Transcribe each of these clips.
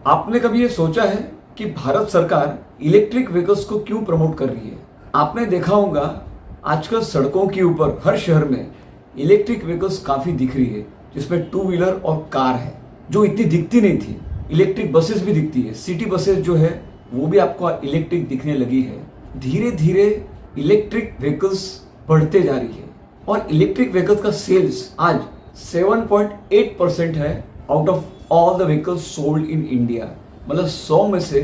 आपने कभी ये सोचा है कि भारत सरकार इलेक्ट्रिक व्हीकल्स को क्यों प्रमोट कर रही है? आपने देखा होगा आजकल सड़कों के ऊपर हर शहर में इलेक्ट्रिक व्हीकल्स काफी दिख रही है, जिसमें टू व्हीलर और कार है जो इतनी दिखती नहीं थी। इलेक्ट्रिक बसेस भी दिखती है, सिटी बसेस जो है वो भी आपको इलेक्ट्रिक दिखने लगी है। धीरे धीरे इलेक्ट्रिक व्हीकल्स बढ़ते जा रही है और इलेक्ट्रिक व्हीकल्स का सेल्स आज 7.8% है out of all the vehicles sold in India. मतलब 100 में से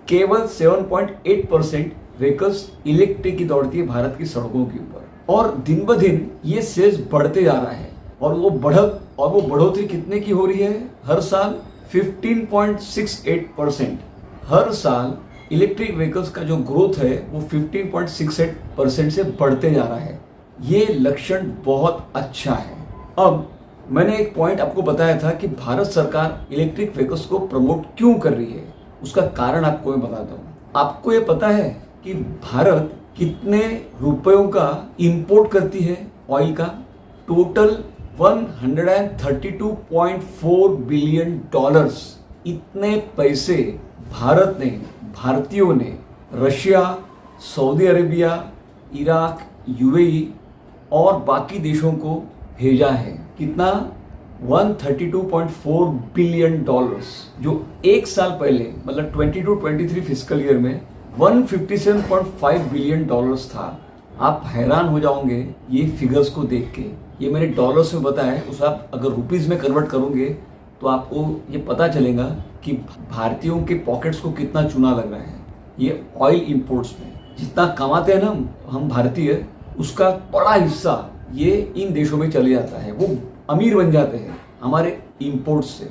केवल 7.8% व्हीकल्स इलेक्ट्रिक की दौड़ती है भारत की सड़कों के ऊपर, और दिन ब दिन ये सेल्स बढ़ते जा रहा है। और वो बढ़ोतरी कितने की हो रही है? हर साल 15.68%। हर साल इलेक्ट्रिक व्हीकल्स का जो ग्रोथ है वो 15.68% से बढ़ते जा रहा है। ये लक्षण बहुत अच्छा है। अब मैंने एक पॉइंट आपको बताया था कि भारत सरकार इलेक्ट्रिक व्हीकल्स को प्रमोट क्यों कर रही है, उसका कारण आपको मैं बताता हूँ। आपको ये पता है कि भारत कितने रुपयों का इंपोर्ट करती है ऑयल का? Total $132.4 billion. इतने पैसे भारत ने, भारतीयों ने Russia, Saudi Arabia, Iraq, UAE और बाकी देशों को भेजा है। कितना? $132.4 बिलियन, जो एक साल पहले मतलब 22-23 फिस्कल ईयर में $157.5 बिलियन था। आप हैरान हो जाओगे ये फिगर्स को देख के। ये मैंने डॉलर्स में बताया है, उसे आप अगर रुपीस में कन्वर्ट करोगे तो आपको ये पता चलेगा कि भारतीयों के पॉकेट्स को कितना चूना लग रहा है। ये ऑयल इंपोर्ट्स में जितना कमाते हैं ना हम भारतीय, उसका बड़ा हिस्सा ये इन देशों में चले जाता है। वो अमीर बन जाते हैं हमारे इंपोर्ट्स से,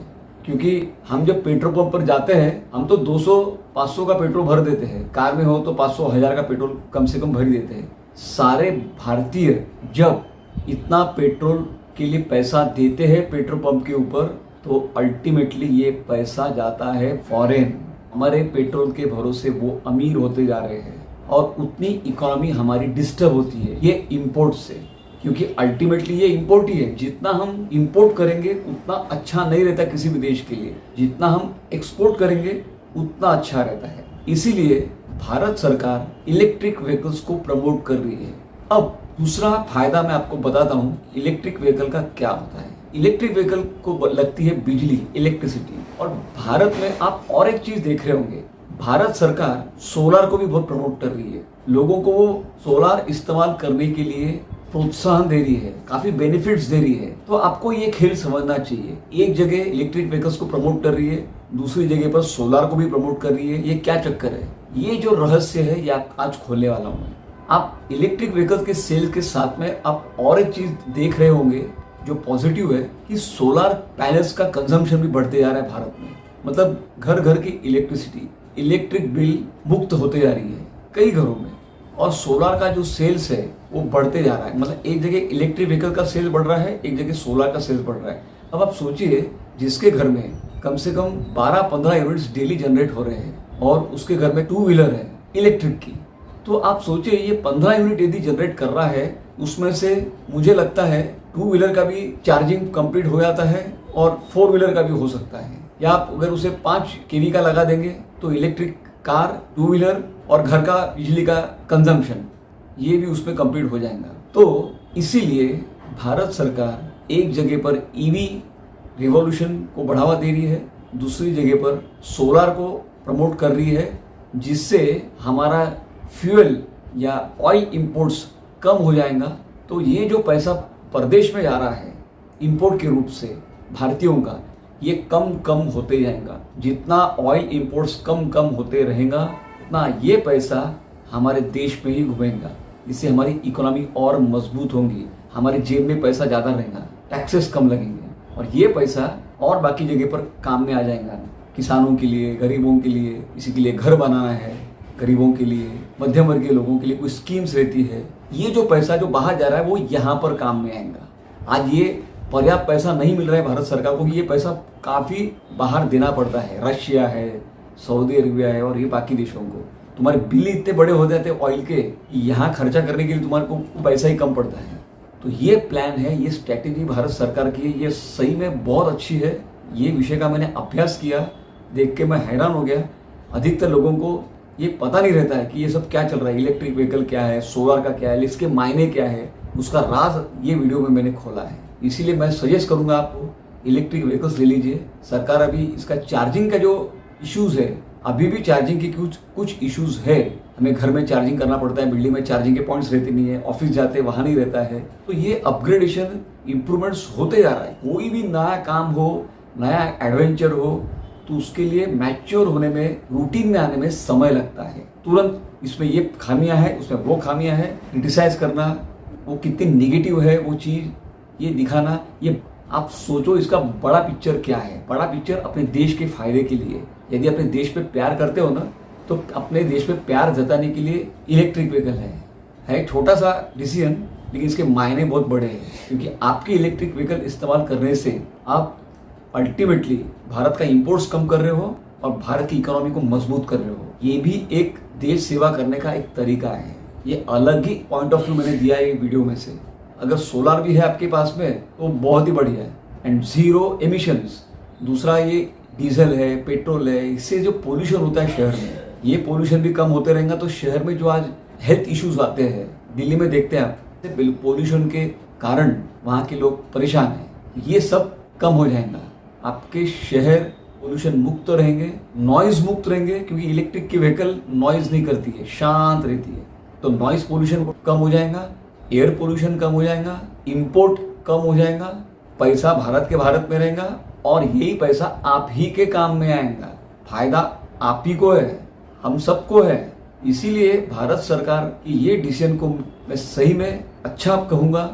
क्योंकि हम जब पेट्रोल पंप पर जाते हैं हम तो 200-500 का पेट्रोल भर देते हैं। कार में हो तो 500-1000 का पेट्रोल कम से कम भर देते हैं। सारे भारतीय जब इतना पेट्रोल के लिए पैसा देते हैं पेट्रोल पंप के ऊपर, तो अल्टीमेटली ये पैसा जाता है फॉरेन। हमारे पेट्रोल के भरोसे वो अमीर होते जा रहे हैं और उतनी इकोनॉमी हमारी डिस्टर्ब होती है ये इंपोर्ट से, क्योंकि अल्टीमेटली ये इंपोर्ट ही है। जितना हम इंपोर्ट करेंगे उतना अच्छा नहीं रहता किसी भी देश के लिए, जितना हम एक्सपोर्ट करेंगे उतना अच्छा रहता है। इसीलिए भारत सरकार इलेक्ट्रिक व्हीकल्स को प्रमोट कर रही है। अब दूसरा फायदा मैं आपको बताता हूँ इलेक्ट्रिक व्हीकल का क्या होता है। इलेक्ट्रिक व्हीकल को लगती है बिजली, इलेक्ट्रिसिटी। और भारत में आप और एक चीज देख रहे होंगे, भारत सरकार सोलार को भी बहुत प्रमोट कर रही है। लोगों को वो सोलार इस्तेमाल करने के लिए प्रोत्साहन दे रही है, काफी बेनिफिट्स दे रही है। तो आपको ये खेल समझना चाहिए। एक जगह इलेक्ट्रिक व्हीकल्स को प्रमोट कर रही है, दूसरी जगह पर सोलार को भी प्रमोट कर रही है। ये क्या चक्कर है? ये जो रहस्य है ये आज खोलने वाला हूँ मैं। आप इलेक्ट्रिक व्हीकल्स के सेल के साथ में आप और एक चीज देख रहे होंगे जो पॉजिटिव है कि सोलार पैनल्स का कंजम्पशन भी बढ़ते जा रहा है भारत में। मतलब घर घर की इलेक्ट्रिसिटी, इलेक्ट्रिक बिल मुक्त होते जा रही है कई घरों में, और सोलार का जो सेल्स है वो बढ़ते जा रहा है। मतलब एक जगह इलेक्ट्रिक व्हीकल का सेल बढ़ रहा है, एक जगह सोलार का सेल बढ़ रहा है। अब आप सोचिए जिसके घर में कम से कम 12-15 यूनिट्स डेली जनरेट हो रहे हैं और उसके घर में टू व्हीलर है इलेक्ट्रिक की, तो आप सोचिए ये 15 यूनिट यदि जनरेट कर रहा है, उसमें से मुझे लगता है टू व्हीलर का भी चार्जिंग कंप्लीट हो जाता है और फोर व्हीलर का भी हो सकता है। या आप अगर उसे 5 kV का लगा देंगे तो इलेक्ट्रिक कार, टू व्हीलर और घर का बिजली का कंजम्पशन ये भी उसमें कंप्लीट हो जाएगा। तो इसीलिए भारत सरकार एक जगह पर ईवी रिवॉल्यूशन को बढ़ावा दे रही है, दूसरी जगह पर सोलार को प्रमोट कर रही है, जिससे हमारा फ्यूल या ऑयल इंपोर्ट्स कम हो जाएगा। तो ये जो पैसा परदेश में जा रहा है इंपोर्ट के रूप से भारतीयों का, ये कम होते जाएगा। जितना ऑयल इंपोर्ट्स कम होते रहेगा उतना ये पैसा हमारे देश में ही घूमेगा, इससे हमारी इकोनॉमी और मजबूत होगी, हमारी जेब में पैसा ज़्यादा रहेगा, टैक्सेस कम लगेंगे और ये पैसा और बाकी जगह पर काम में आ जाएगा। किसानों के लिए, गरीबों के लिए, किसी के लिए घर बनाना है, गरीबों के लिए, मध्यम वर्गीय लोगों के लिए कोई स्कीम्स रहती है, ये जो पैसा जो बाहर जा रहा है वो यहाँ पर काम में आएगा। आज ये पर्याप्त पैसा नहीं मिल रहा है भारत सरकार को, ये पैसा काफी बाहर देना पड़ता है। रशिया है, सऊदी अरेबिया है और ये बाकी देशों को। तुम्हारे बिल इतने बड़े हो जाते हैं ऑयल के, यहाँ खर्चा करने के लिए तुम्हारे को पैसा ही कम पड़ता है। तो ये प्लान है, ये स्ट्रैटेजी भारत सरकार की है, ये सही में बहुत अच्छी है। ये विषय का मैंने अभ्यास किया देख के मैं हैरान हो गया। अधिकतर लोगों को ये पता नहीं रहता है कि ये सब क्या चल रहा है, इलेक्ट्रिक व्हीकल क्या है, सोलर का क्या है, इसके मायने क्या है, उसका राज ये वीडियो में मैंने खोला है। इसीलिए मैं सजेस्ट करूंगा आपको इलेक्ट्रिक व्हीकल्स ले लीजिए। सरकार अभी इसका चार्जिंग का जो इश्यूज है, अभी भी चार्जिंग की कुछ इश्यूज है। हमें घर में चार्जिंग करना पड़ता है, बिल्डिंग में चार्जिंग के पॉइंट्स रहते नहीं है, ऑफिस जाते वहां नहीं रहता है। तो ये अपग्रेडेशन इंप्रूवमेंट्स होते जा रहा है। कोई भी नया काम हो, नया एडवेंचर हो, तो उसके लिए मैच्योर होने में, रूटीन में आने में समय लगता है। तुरंत इसमें ये खामियां हैं, उसमें वो खामियां हैं, क्रिटिसाइज करना, वो कितनी निगेटिव है वो चीज, ये दिखाना, ये आप सोचो इसका बड़ा पिक्चर क्या है। बड़ा पिक्चर अपने देश के फायदे के लिए, यदि अपने देश पे प्यार करते हो ना, तो अपने देश पे प्यार जताने के लिए इलेक्ट्रिक व्हीकल है छोटा सा डिसीजन, लेकिन इसके मायने बहुत बड़े हैं। क्योंकि आपके इलेक्ट्रिक व्हीकल इस्तेमाल करने से आप अल्टीमेटली भारत का इंपोर्ट्स कम कर रहे हो और भारत की इकोनॉमी को मजबूत कर रहे हो। ये भी एक देश सेवा करने का एक तरीका है। ये अलग ही पॉइंट ऑफ व्यू मैंने दिया है वीडियो में से। अगर सोलर भी है आपके पास में तो बहुत ही बढ़िया है, एंड जीरो एमिशंस। दूसरा ये डीजल है, पेट्रोल है, इससे जो पोल्यूशन होता है शहर में, ये पोल्यूशन भी कम होते रहेगा। तो शहर में जो आज हेल्थ इश्यूज आते हैं, दिल्ली में देखते हैं आप, पोल्यूशन के कारण वहाँ के लोग परेशान हैं, ये सब कम हो जाएगा। आपके शहर पोल्यूशन मुक्त रहेंगे, नॉइज मुक्त रहेंगे, क्योंकि इलेक्ट्रिक की व्हीकल नॉइज नहीं करती है, शांत रहती है। तो नॉइज पोल्यूशन कम हो जाएगा, एयर पोल्यूशन कम हो जाएगा, इंपोर्ट कम हो जाएगा, पैसा भारत में रहेगा, और यही पैसा आप ही के काम में आएगा। फायदा आप ही को है, हम सबको है। इसीलिए भारत सरकार की ये डिसीजन को मैं सही में अच्छा कहूँगा,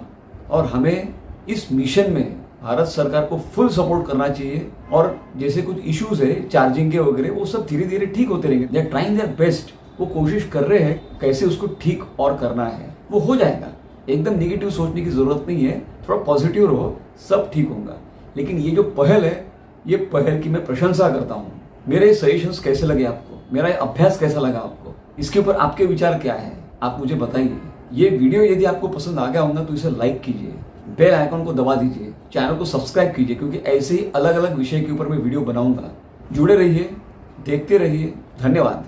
और हमें इस मिशन में भारत सरकार को फुल सपोर्ट करना चाहिए। और जैसे कुछ इश्यूज है चार्जिंग के वगैरह, वो सब धीरे धीरे ठीक होते रहेंगे। They are trying their best, वो कोशिश कर रहे हैं कैसे उसको ठीक और करना है, वो हो जाएगा। एकदम नेगेटिव सोचने की जरूरत नहीं है, थोड़ा पॉजिटिव रहो, सब ठीक होगा। लेकिन ये जो पहल है, ये पहल की मैं प्रशंसा करता हूँ। मेरे सजेशंस कैसे लगे आपको, मेरा अभ्यास कैसा लगा आपको, इसके ऊपर आपके विचार क्या है, आप मुझे बताइए। ये वीडियो यदि आपको पसंद आ गया होगा तो इसे लाइक कीजिए, बेल आइकन को दबा दीजिए, चैनल को सब्सक्राइब कीजिए, क्योंकि ऐसे ही अलग अलग विषय के ऊपर मैं वीडियो बनाऊंगा। जुड़े रहिए, देखते रहिए। धन्यवाद।